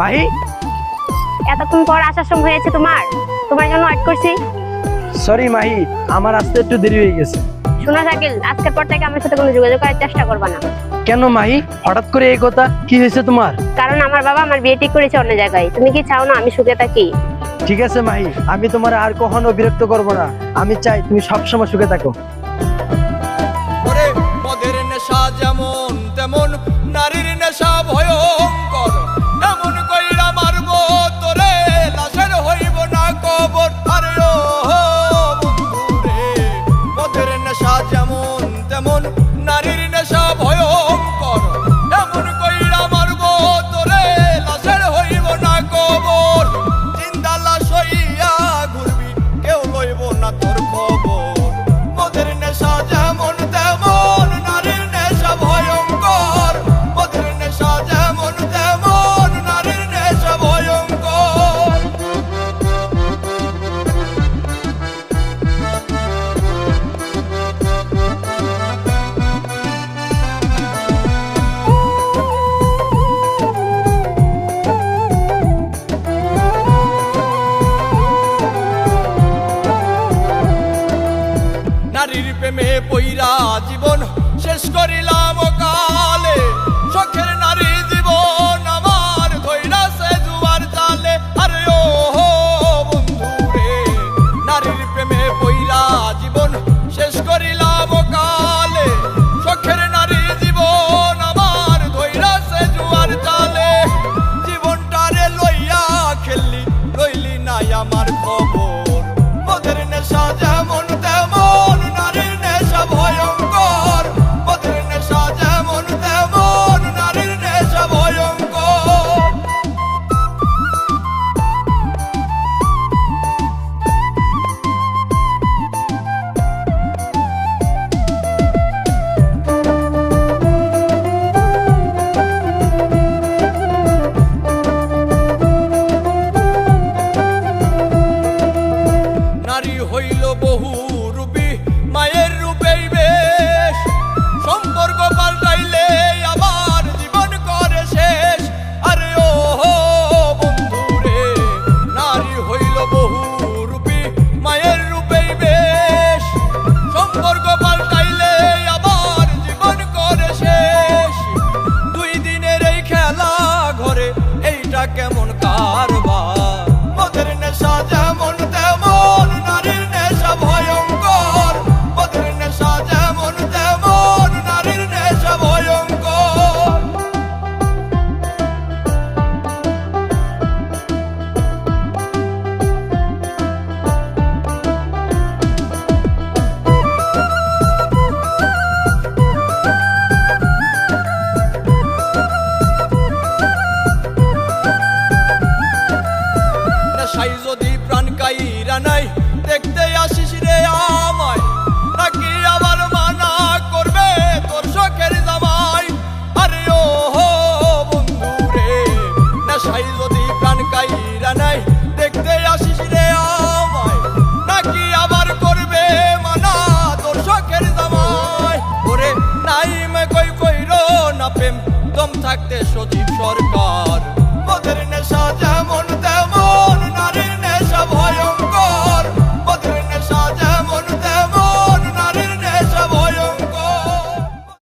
মাহি, এতক্ষণ পর আসার সময় হয়েছে তোমার জন্য ওয়েট করছি। সরি মাহি, আমার আসতে একটু দেরি হয়ে গেছে। শোনো শাকিল, আজকের পর থেকে আমার সাথে কোনো যোগাযোগ করার চেষ্টা করবে না। কেন মাহি, হঠাৎ করে এই কথা? কি হয়েছে তোমার? কারণ আমার বাবা আমার বিয়ে ঠিক করেছে অন্য জায়গায়। তুমি কি চাও না আমি সুখে থাকি? ঠিক আছে মাহি, আমি তোমার আর কখনো বিরক্ত করব না। আমি চাই তুমি সবসময় সুখে থাকো। ওরে মদের নেশা যেমন তেমন নারীর নেশা ভয়ঙ্কর, এমন কইরা মারবো তোরে লাশের হইব না কবর। আরে ও বন্ধুরে, মদের নেশা যেমন তেমন নারীর নেশা ভয়ঙ্কর, এমন কইরা মারবো তোরে লাশের হইব না কবর। জিন্দা লাশ হইয়া ঘুরবি, কেউ লইব না তোর খবর। মদের নেশা যেমন তেমন নারীর নেশা ভয়ঙ্কর, মদের নেশা যেমন তেমন নারীর নেশা ভয়ঙ্কর। নারীর প্রেমে পইরা জীবন শেষ করিলাম কালে, শখের নারী জীবন আমার ধইরাছে জুয়ার জালে। আরে ও বন্ধুরে, নারীর প্রেমে পইরা জীবন শেষ করিলাম কালে, শখের নারী জীবন আমার ধইরাছে জুয়ার জালে। জীবনটারে লইয়া খেললি, লইলি নাই আমার খবর। মদের নেশা যেমন তেমন নারীর নেশা ভয়ঙ্কর, মদের নেশা যেমন তেমন নারীর নেশা ভয়ঙ্কর। নারী হইল বহু রূপী, মায়ের রূপেই বেশ, সম্পর্ক পাল্টাইলে আবার জীবন করে শেষ। আরে ও বন্ধুরে, নারী হইল বহু রূপী, মায়ের রূপেই বেশ, সম্পর্ক পাল্টাইলে আবার জীবন করে শেষ। দুই দিনের এই খেলা ঘরে এইটা কেমন কারবার। মদের নেশা যেমন তেমন নারীর নেশা ভয়ঙ্কর, মদের নেশা যেমন তেমন নারীর নেশা ভয়ঙ্কর। নেশাই যদি প্রাণ কাইরা নাই, দেখতে আসিস রে আমায়, নাকি আবার মানা করবে তোর শখের জামাই। আরে ও বন্ধুরে, নেশাই যদি প্রাণ কাইরা নাই, দেখতে আসিস রে আমায়, নাকি আবার করবে মানা তোর শখের জামাই। ওরে নাইমে কইরো না প্রেম, দম থাকতে সজীব সরকার। মদের নেশা